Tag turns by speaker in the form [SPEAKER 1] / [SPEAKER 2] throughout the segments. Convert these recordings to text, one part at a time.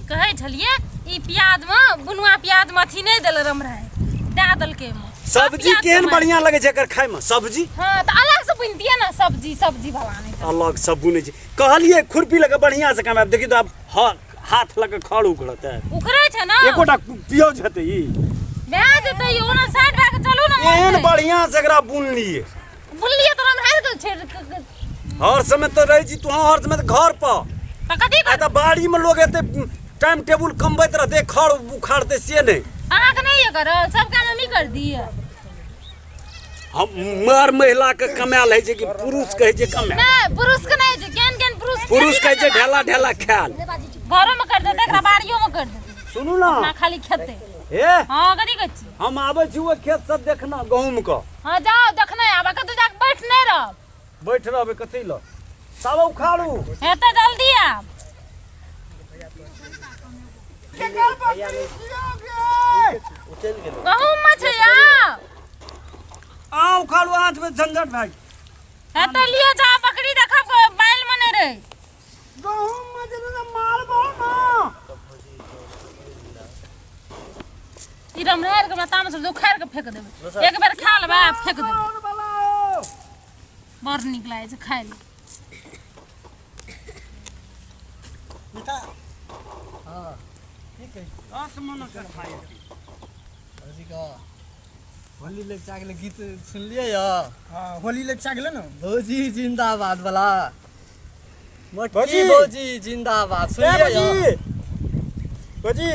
[SPEAKER 1] कहे छलिए ई प्याज में बुनुआ प्याज में अथी नहीं देल रम रहे दे दल के
[SPEAKER 2] सब्जी केहन बढ़िया लगे छै एकर खाय में सब्जी।
[SPEAKER 1] हां त अलग से बुनतिए ना सब्जी वाला नहीं
[SPEAKER 2] अलग सब बुने छै कहलिए खुरपी लगे बढ़िया से काम देखि तो अब हाथ लगे खड़ उखड़त है
[SPEAKER 1] उखड़े छै ना
[SPEAKER 2] एकोटा प्याज हेते ई
[SPEAKER 1] भए जेतै ओना साइड भाग चलू ना
[SPEAKER 2] एहन बढ़िया से एकरा बुन लिए
[SPEAKER 1] तो हम हार गेल छै
[SPEAKER 2] हर समय तो रही छी तू हर समय तो घर पर
[SPEAKER 1] त कथि कर
[SPEAKER 2] त बाड़ी में लोग एते टाइम टेबल कमबैत रहते खड़ उखाड़ते से नहीं
[SPEAKER 1] अहाँ के नहीं कर सब काम हम ही कर दिए
[SPEAKER 2] हम मर महिला के कमाल है जे कि पुरुष कहे जे कमाल
[SPEAKER 1] नहीं पुरुष के नहीं छै केन
[SPEAKER 2] पुरुष कहे जे ढेला ढेला खायल
[SPEAKER 1] घरों में कर देते एकरा बाड़ियों में कर देते
[SPEAKER 2] सुनू ना
[SPEAKER 1] ना खाली खेते
[SPEAKER 2] ए
[SPEAKER 1] हां कथि कहै छी
[SPEAKER 2] हम आबै छी वो खेत सब देखना गहूम का
[SPEAKER 1] हां जाओ देखने आबा कतौ जाके बैठ नहीं रह
[SPEAKER 2] बैठ रहबे कथि ल सब उखाड़ू
[SPEAKER 1] हेते जल्दी आब गहूम में छै या
[SPEAKER 2] आ उखाड़ू आंच में झंझट भाई
[SPEAKER 1] हेते लियो जा बकरी देखब बैल में नहीं रहे
[SPEAKER 2] गहूम में जे माल बो ना
[SPEAKER 1] ई रमरेर के ताम से उखाड़ के फेंक देबे एक बार खा लेबे फेंक देबे बड़ नीक लागे छै खाय ले
[SPEAKER 2] बेटा हां ठीक है आसमान के खाए
[SPEAKER 3] अजी का होली लेचा के गीत सुन लिए या
[SPEAKER 4] हां होली लेचा गेले न
[SPEAKER 3] भौजी जिंदाबाद वाला मटकी भौजी जिंदाबाद सुन लिए या
[SPEAKER 4] भौजी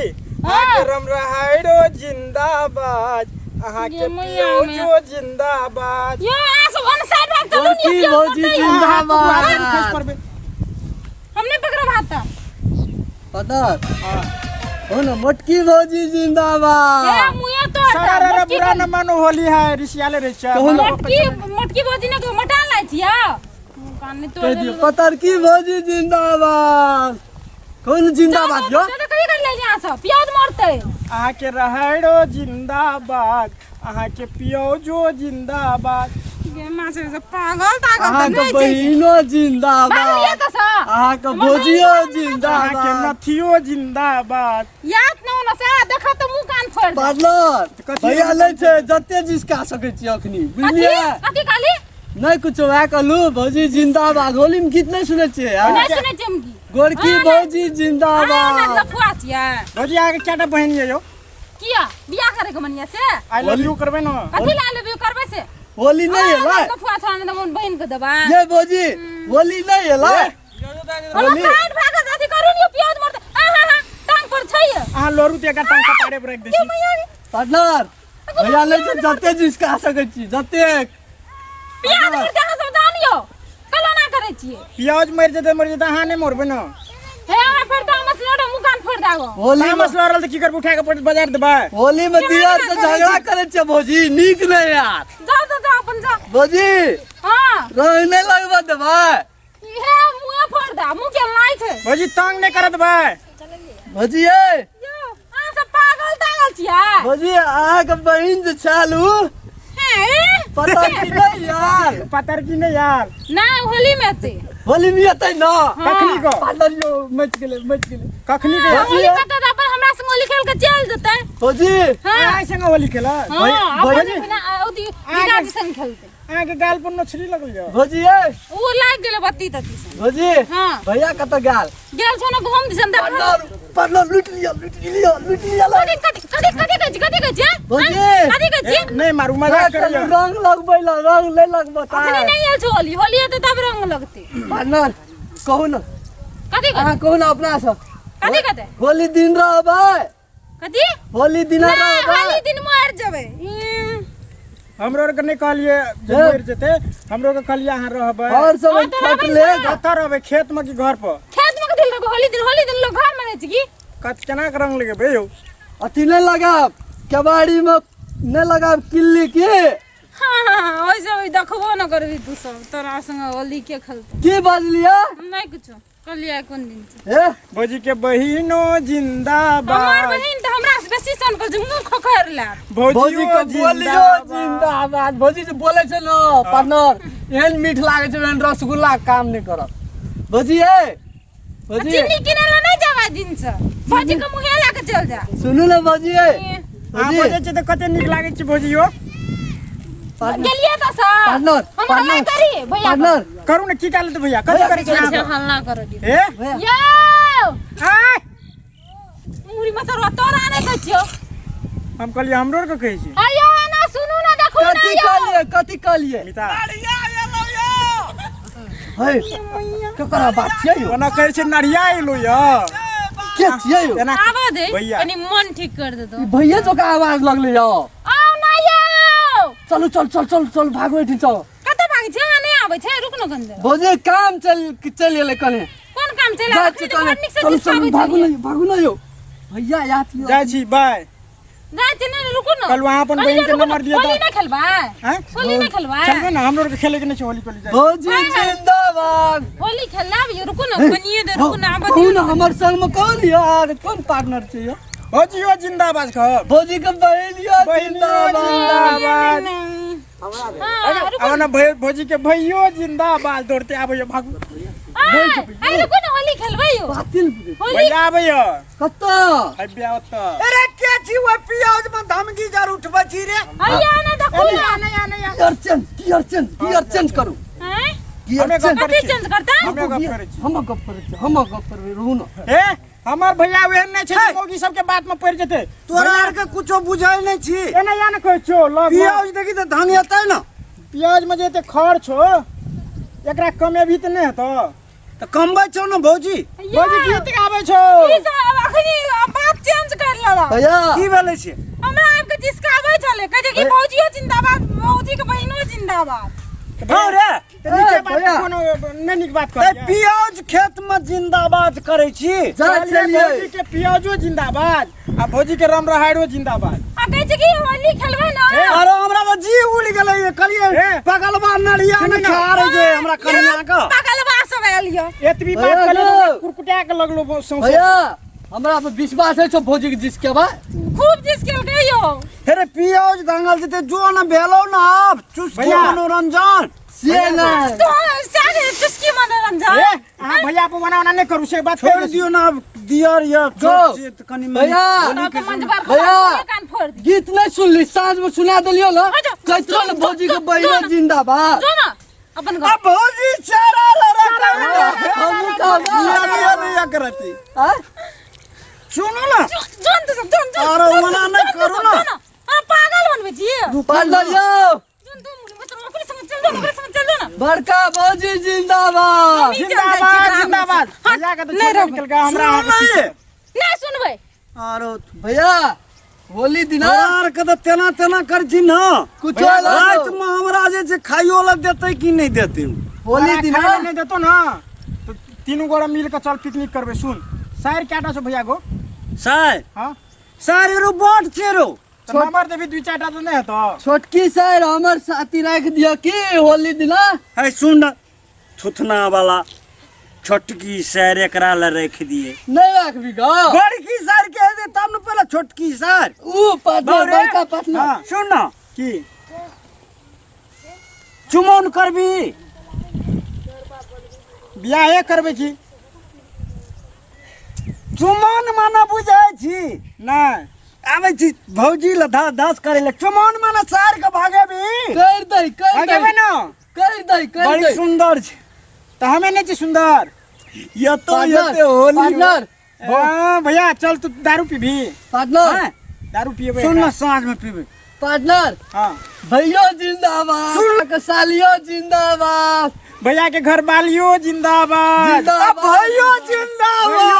[SPEAKER 4] आके रम रहाइडो जिंदाबाद आहा के पियो जो जिंदाबाद
[SPEAKER 1] यो आस वन साइड भाग चलू
[SPEAKER 3] मटकी भौजी जिंदाबाद
[SPEAKER 1] हमने पकड़ा भाता
[SPEAKER 3] पता हां हो ना मटकी भौजी जिंदाबाद
[SPEAKER 1] ए मुया तो
[SPEAKER 4] सारा रे बुरा न मानो होली है रिसियाले रे चा
[SPEAKER 1] मटकी भौजी ने को मटा लाई छिया कान तो
[SPEAKER 3] कह दियो पतर की भौजी जिंदाबाद कौन जिंदाबाद यो
[SPEAKER 1] तो कहीं कर ले यहां से प्याज मारते
[SPEAKER 4] आहा के रहाइडो जिंदाबाद आहा के पियो जो जिंदाबाद
[SPEAKER 1] गे मां से पागल तागल
[SPEAKER 3] आहा के बहिनो जिंदाबाद आहा के भौजियो जिंदाबाद
[SPEAKER 4] आहा के नथियो जिंदाबाद
[SPEAKER 1] याद न होना से देखा तो मुंह कान फोड़ दे
[SPEAKER 3] पार्टनर भैया ले छै जते जिसका सके छी अखनी बुझलिए
[SPEAKER 1] कथि काली
[SPEAKER 3] नहीं कुछ वै कहलू भौजी जिंदाबाद होली में गीत नहीं सुने छिए
[SPEAKER 1] नहीं सुने छी हम की
[SPEAKER 3] गोरकी भौजी जिंदाबाद
[SPEAKER 1] ना लफुआ छिया
[SPEAKER 4] भौजी आके चाटा बहन ये यो
[SPEAKER 1] किया बियाह करे के मनिया से
[SPEAKER 4] आई लव यू करबे न
[SPEAKER 1] कथि ला लेबे करबे से
[SPEAKER 3] होली नहीं है ला
[SPEAKER 1] लफुआ छान न मन बहन के दबा
[SPEAKER 3] ये भौजी होली नहीं है ला
[SPEAKER 1] होली साइड भाग जाती करू नि प्याज मारते आहा टांग पर छै
[SPEAKER 4] आहा लोरू ते का टांग का पाड़े ब्रेक देसी
[SPEAKER 3] पार्टनर भैया ले छै जते जिसका सके छी जते
[SPEAKER 1] प्याज मारते ना सब जानियो कलो ना करे छिए
[SPEAKER 4] प्याज मर जते आहा ने मरबे न
[SPEAKER 1] हे हमरा फेर ता मसलोड़ा मुंह कान फोड़ दागो
[SPEAKER 3] होली
[SPEAKER 4] ता मसला रहल त की कर उठा के पड़ बाजार देबा
[SPEAKER 3] होली में दिया से झगड़ा करे छै भौजी नीक नहीं यार
[SPEAKER 1] जाओ अपन जा
[SPEAKER 3] भौजी
[SPEAKER 1] हां
[SPEAKER 3] रंग नहीं लगवा देबा
[SPEAKER 1] हे मुंह फोड़ दा मुंह के लाई छै
[SPEAKER 4] भौजी तंग नहीं करत बा
[SPEAKER 3] भौजी ए
[SPEAKER 1] यो आ सब पागल तागल छिया
[SPEAKER 3] भौजी आहा के बहिन जे छालू
[SPEAKER 1] हे
[SPEAKER 3] पता की नहीं यार
[SPEAKER 4] पतर की नहीं यार
[SPEAKER 1] ना होली में ते
[SPEAKER 3] होली में आते ना
[SPEAKER 4] कखनी को
[SPEAKER 3] पार्टनर यो मच गेले
[SPEAKER 4] कखनी के
[SPEAKER 1] होली कटा पर हमरा संग होली खेल के चल जते
[SPEAKER 3] भौजी
[SPEAKER 4] आई संग होली खेला
[SPEAKER 1] हां अपन बिना ओदी बिना संग खेलते
[SPEAKER 4] आहा के गाल पर नछरी लगल जा
[SPEAKER 3] भौजी ए
[SPEAKER 1] वो लाग गेले बत्ती तती से
[SPEAKER 3] भौजी
[SPEAKER 1] हां
[SPEAKER 3] भैया कत गाल
[SPEAKER 1] गेल छ न घूम दिसन दे
[SPEAKER 3] पार्टनर लूट लिया
[SPEAKER 1] कथि कह छी
[SPEAKER 3] भौजी
[SPEAKER 1] कथि कह छी
[SPEAKER 4] नहीं मारू मजाक कर
[SPEAKER 3] रंग लगबैला रंग ले लगबता
[SPEAKER 1] अखनी नहीं आयल छ होली हेते तब रंग लगते
[SPEAKER 3] पार्टनर कहू ना
[SPEAKER 1] कथि
[SPEAKER 3] अहाँ कहू ना अपना से
[SPEAKER 1] कथि कहते
[SPEAKER 3] होली दिन रहबै
[SPEAKER 1] कथि
[SPEAKER 3] होली दिन रहबै
[SPEAKER 1] होली दिन मर जबे
[SPEAKER 4] हमरो के नहीं कहलिए जमर जते हमरो के कहलिए अहाँ रहबै
[SPEAKER 3] और सब फट ले
[SPEAKER 4] कत रहबै खेत में की घर पर
[SPEAKER 1] खेत में दिल रहबे होली दिन लोग घर में रहै छी की
[SPEAKER 4] कत केना के रंग लगे बे यौ
[SPEAKER 3] अथी नहीं लगाब केवाड़ी में नहीं लगाब किल्ली की
[SPEAKER 1] हां ओइसे देखबो न करबी तू सब तोरा संग होली के खेलते
[SPEAKER 3] की बाजलिया
[SPEAKER 1] नहीं कुछ कलिया कोन दिन से
[SPEAKER 3] ए
[SPEAKER 4] भौजी के बहिनो जिंदाबाद
[SPEAKER 1] हमार बहिन त हमरा से बेसी सन कर मुंह खखर ला
[SPEAKER 3] भौजी के बोलियो जिंदाबाद भौजी जे बोले छै न पार्टनर एहन मीठ लागे छै एहन रसगुल्ला काम नहीं करत भौजी ए भौजी
[SPEAKER 1] चीनी किने ला नहीं जावा दिन से भौजी के मुहे लाके चल जा
[SPEAKER 3] सुनू ना भौजी
[SPEAKER 4] हां बजे छ त कते निक लागे छ भौजियो
[SPEAKER 1] गेलिए त सर
[SPEAKER 3] पार्टनर
[SPEAKER 1] हम हल्ला करी भैया
[SPEAKER 3] पार्टनर
[SPEAKER 4] करू न की काले त भैया कते करे छ
[SPEAKER 1] अच्छा हल्ला करो दी
[SPEAKER 4] ए
[SPEAKER 1] यो
[SPEAKER 4] आय
[SPEAKER 1] मुरी में तो तोरा नहीं कहियो
[SPEAKER 4] हम कहलिए हमरो के कहै छी
[SPEAKER 1] आयो ना सुनू ना देखो ना
[SPEAKER 3] कथी कहलिए
[SPEAKER 4] मिता
[SPEAKER 3] है ककरा बात छियै यो
[SPEAKER 4] ओना कहै छै नरिया एलो य
[SPEAKER 3] के छियै यो
[SPEAKER 4] एना
[SPEAKER 1] आवा दे
[SPEAKER 4] भैया।
[SPEAKER 1] कनी मन ठीक कर दे तो
[SPEAKER 3] भैया जो का आवाज लगले यो
[SPEAKER 1] आओ ना यो
[SPEAKER 3] चलो चल चल चल चल भागो एठी चल
[SPEAKER 1] कते भाग छै नहीं आबै छै रुक न गंदे
[SPEAKER 3] भौजी काम चल एले कने
[SPEAKER 1] कोन काम चला
[SPEAKER 3] जा
[SPEAKER 1] फिर
[SPEAKER 3] कने
[SPEAKER 1] निक से
[SPEAKER 3] चल चल
[SPEAKER 1] दिखाबै
[SPEAKER 3] भागो ना यो भैया याद यो
[SPEAKER 4] जाय छी बाय
[SPEAKER 1] जाय छै नहीं रुको न
[SPEAKER 4] कल वहां अपन बहन के नंबर दिया
[SPEAKER 1] होली
[SPEAKER 4] तो
[SPEAKER 1] नहीं खेलबा
[SPEAKER 4] हैं
[SPEAKER 1] होली नहीं खेलबा
[SPEAKER 4] चलबे ना हमरो के खेले के नहीं छै होली कोली जाय
[SPEAKER 3] भौजी जिंदाबाद
[SPEAKER 1] होली खेलना भी रुको न बनिए दे रुको ना
[SPEAKER 3] कौन हमर संग में कौन यार कौन पार्टनर छै यो
[SPEAKER 4] भौजियो जिंदाबाद कह
[SPEAKER 3] भौजी के बहनिया
[SPEAKER 4] जिंदाबाद
[SPEAKER 1] हां
[SPEAKER 4] अब ना भौजी के भैयो जिंदाबाद दौड़ते आबे भागू
[SPEAKER 1] आई रुको न होली खेलबै यो
[SPEAKER 3] बातिल
[SPEAKER 1] होली
[SPEAKER 4] भैया आबे
[SPEAKER 3] कत्ता
[SPEAKER 4] हब्बे ओत
[SPEAKER 5] अरे क्या छी वो पियाज में धमकी जार उठबा छी रे
[SPEAKER 1] आया ना देखो ना
[SPEAKER 3] की अर्चन करू
[SPEAKER 1] हैं
[SPEAKER 3] की
[SPEAKER 4] हमें
[SPEAKER 3] अर्चन
[SPEAKER 4] गप
[SPEAKER 1] कते चेंज करता
[SPEAKER 4] हमें गप करे छी
[SPEAKER 3] हम गप करे रहू न
[SPEAKER 4] ए हमर भैया वेहन नहीं छै मौगी सब के बात में पड़ जेते
[SPEAKER 5] तोरा आर के कुछो बुझाई नहीं छी
[SPEAKER 4] एना या न कहै छो लग
[SPEAKER 5] पियाज देखी त धन हेतै न
[SPEAKER 4] पियाज में जेते खर छो एकरा कमे भी त नहीं हेतो
[SPEAKER 5] त कमबै छौ न भौजी
[SPEAKER 4] भौजी गीत गाबै छो
[SPEAKER 1] ई सब अखनी बात चेंज कर लेला
[SPEAKER 3] भैया
[SPEAKER 5] की भेलै से
[SPEAKER 1] हमरा आपके जिसकाबै चले कहे कि भौजियो जिंदाबाद भौजी के बहिनो जिंदाबाद
[SPEAKER 5] हौ रे
[SPEAKER 4] नीचे बात
[SPEAKER 3] भैया।
[SPEAKER 4] कोनो नहीं निक बात
[SPEAKER 5] त
[SPEAKER 4] कर
[SPEAKER 5] पियाज खेत में जिंदाबाद करै छी
[SPEAKER 3] जा चलिए
[SPEAKER 4] भौजी के पियाजो जिंदाबाद आ भौजी के राम रहाड़ो जिंदाबाद
[SPEAKER 1] आ कहे छै कि होली खेलबै ना
[SPEAKER 5] अरे हमरा त जी उड़ गेलै ये कहलिए
[SPEAKER 4] ए।
[SPEAKER 5] पगलवा नड़िया न खा रे जे हमरा कन्या क
[SPEAKER 1] पागलवा सब आलियो
[SPEAKER 4] एतबी
[SPEAKER 3] भैया
[SPEAKER 4] बात करे
[SPEAKER 3] लो।
[SPEAKER 4] कुरकुटा के लगलो सौंसे
[SPEAKER 3] भैया हमरा पे विश्वास है छो भौजी के जिसके बा
[SPEAKER 1] खूब जिसके गयो
[SPEAKER 5] अरे पियाज दंगल जेते जो न भेलो न अब चुस्की
[SPEAKER 4] भैया।
[SPEAKER 5] मनोरंजन
[SPEAKER 3] से ना
[SPEAKER 1] तो सारे चुस्की मनोरंजन
[SPEAKER 4] ए हां भैया पे बनावना नहीं करू से बात
[SPEAKER 5] छोड़
[SPEAKER 4] कर
[SPEAKER 5] दियो ना अब दियर या
[SPEAKER 3] जो।
[SPEAKER 5] कनी
[SPEAKER 3] भैया।
[SPEAKER 1] तो मंजबार
[SPEAKER 3] भैया।
[SPEAKER 1] कान फोड़ दी
[SPEAKER 3] गीत नहीं सुनली साँझ में सुना दिलियो ल
[SPEAKER 1] अच्छा,
[SPEAKER 3] कैथो न भौजी के बहिनो जिंदाबाद
[SPEAKER 1] जो ना अपन घर
[SPEAKER 5] अब भौजी चारा लड़ा
[SPEAKER 3] हम का
[SPEAKER 5] या करती
[SPEAKER 3] आ
[SPEAKER 5] सुनो ना
[SPEAKER 1] जोन तो सब जोन
[SPEAKER 5] अरे मना नहीं करो ना
[SPEAKER 1] हां पागल बनबे छी
[SPEAKER 3] पार्टनर यो
[SPEAKER 1] जोन तुम मतलब अपने संग चल दो अपने संग चल दो ना
[SPEAKER 3] बड़का भौजी जिंदाबाद
[SPEAKER 4] जिंदाबाद जिंदाबाद भैया के तो छोड़ निकल गया हमरा
[SPEAKER 5] सुनो ना ये
[SPEAKER 1] नहीं सुनबै
[SPEAKER 5] अरे
[SPEAKER 3] भैया होली दिना
[SPEAKER 5] यार के तो तेना तेना कर छी ना
[SPEAKER 3] कुछो
[SPEAKER 5] रात में हमरा जे छै खाइयो लग देते कि नहीं देते
[SPEAKER 3] होली दिना
[SPEAKER 4] नहीं देतो ना तो तीनों गोरा मिल के चल पिकनिक करबे सुन शायर केटा छो भैया गो
[SPEAKER 5] साय
[SPEAKER 4] हां
[SPEAKER 5] सारे रो बोट छेरो
[SPEAKER 4] तो नंबर देबी दुई चारटा तो नहीं हेतो
[SPEAKER 3] छोटकी सर हमर साथी रख दियो की होली दिना
[SPEAKER 5] है सुन थुथना वाला छोटकी सैर एकरा ले रख दिए
[SPEAKER 3] नहीं रखबी गा
[SPEAKER 5] बड़की सैर के दे तब न पहले छोटकी सैर
[SPEAKER 3] ऊ पार्टनर बड़का पार्टनर
[SPEAKER 4] हां
[SPEAKER 5] सुन ना
[SPEAKER 4] की
[SPEAKER 5] चुमौन करबी
[SPEAKER 4] बियाह करबे की
[SPEAKER 5] चुमौन माना बुझाय छी
[SPEAKER 4] नहीं
[SPEAKER 5] आबै छी भौजी ल दास करे ले चुमौन माना सैर के भागेबी
[SPEAKER 3] कर दई
[SPEAKER 4] आगे ना
[SPEAKER 3] कर
[SPEAKER 5] बड़ी
[SPEAKER 3] दई
[SPEAKER 5] सुंदर छै
[SPEAKER 4] तो हमें नहीं छी सुंदर
[SPEAKER 5] ये तो होली
[SPEAKER 3] पार्टनर
[SPEAKER 4] हां भैया चल तू दारू पीबी
[SPEAKER 3] पार्टनर
[SPEAKER 5] हैं?
[SPEAKER 4] दारू पिएबे
[SPEAKER 5] सुन ना साँझ में पीबे
[SPEAKER 3] पार्टनर
[SPEAKER 4] हां
[SPEAKER 3] भैया जिंदाबाद के सालियो जिंदाबाद
[SPEAKER 4] भैया के घर वालियो जिंदाबाद
[SPEAKER 3] जिंदाबाद
[SPEAKER 5] भैया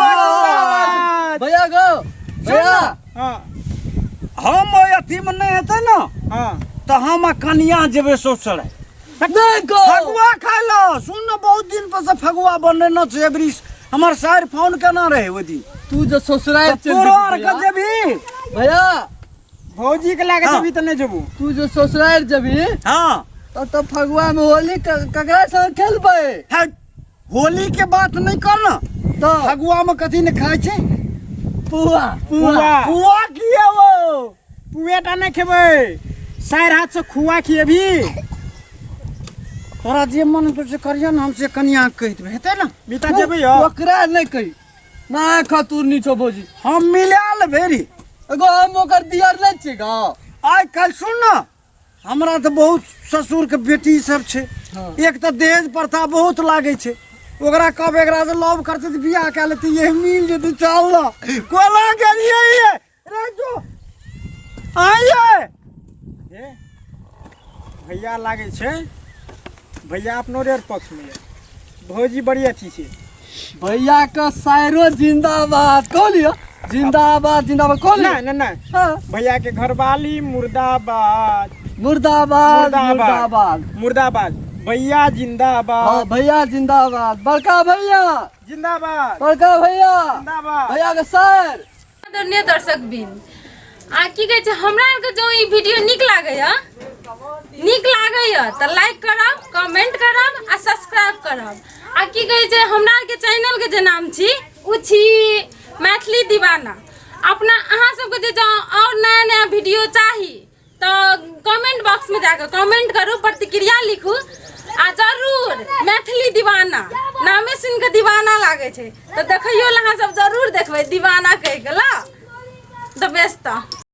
[SPEAKER 5] जिंदाबाद
[SPEAKER 3] भैया गो भैया
[SPEAKER 4] हां
[SPEAKER 5] हम अथी में नहीं हेतै ना
[SPEAKER 4] हां
[SPEAKER 5] तो हम कन्या जेबे ससुर
[SPEAKER 3] नहीं गो
[SPEAKER 5] फगुआ खाइ लो सुन ना बहुत दिन पर से फगुआ बने न छै एबरी हमर सार फोन केना रहे ओ दिन
[SPEAKER 3] तू जो ससुराल चल
[SPEAKER 5] तोरो आर के जेबी
[SPEAKER 3] भैया
[SPEAKER 4] भौजी के लागे
[SPEAKER 5] हाँ।
[SPEAKER 4] जबी तो नहीं जबू
[SPEAKER 3] तू जो ससुराल जबी
[SPEAKER 5] हां
[SPEAKER 3] तो फगुआ में होली ककरा संग खेलबे
[SPEAKER 5] है, होली के बात नहीं कर ना
[SPEAKER 3] तो
[SPEAKER 5] फगुआ में कथी ने खाइ छै
[SPEAKER 3] पुआ
[SPEAKER 4] पुआ
[SPEAKER 5] पुआ की है वो
[SPEAKER 4] पुएटा नहीं खेबे सार हाथ से खुआ खिएबी
[SPEAKER 5] तोरा जे मन तो से करिया ना हमसे कन्या कह देबे हेतै ना
[SPEAKER 4] बीता जेबे यो
[SPEAKER 3] ओकरा नहीं कही ना खतूर नी छो भौजी
[SPEAKER 5] हम मिलाल भेरी
[SPEAKER 3] एगो हम ओकर दियर नै छै गा
[SPEAKER 5] आइ काल्हि सुन न हमरा तऽ बहुत ससुर के बेटी सब छै एक तऽ दहेज प्रथा बहुत लागे छै ओकरा कब एकरा से लव करते तऽ बियाह कए लेते ये मिल जेतै चल न कोला गेलिए ये रे जो आइए
[SPEAKER 4] ए, भैया लागे छै भैया अपनो रेर पक्ष में भौजी बड़ी अच्छी छै
[SPEAKER 3] भैया का शायरो जिंदाबाद कहलियो जिंदाबाद जिंदाबाद कहलियो
[SPEAKER 4] नहीं नहीं नहीं
[SPEAKER 3] हाँ।
[SPEAKER 4] भैया के घरवाली मुर्दाबाद
[SPEAKER 3] मुर्दाबाद मुर्दाबाद
[SPEAKER 4] मुर्दाबाद भैया जिंदाबाद
[SPEAKER 3] हाँ भैया जिंदाबाद बड़का भैया
[SPEAKER 4] जिंदाबाद
[SPEAKER 3] बड़का भैया
[SPEAKER 4] जिंदाबाद
[SPEAKER 3] भैया के शायर
[SPEAKER 1] आदरणीय दर्शकबिन आ की कहै छै हमरा आरके जो ई वीडियो नीक लागैया तऽ लाइक करब कमेंट करब आ सब्सक्राइब करब आ की कहै छै हमरा आरके चैनल के जे नाम छी उ छी मैथिली दीवाना अपना अहाँ सबके जे और नया नया वीडियो चाही तऽ कमेंट बॉक्स में जाकर कमेंट करू प्रतिक्रिया लिखू आ जरूर मैथिली दीवाना नामे सुन के दीवाना लागे छै तऽ देखियो अहाँ सब जरूर देखबै दीवाना कहि गेला द बेस्ट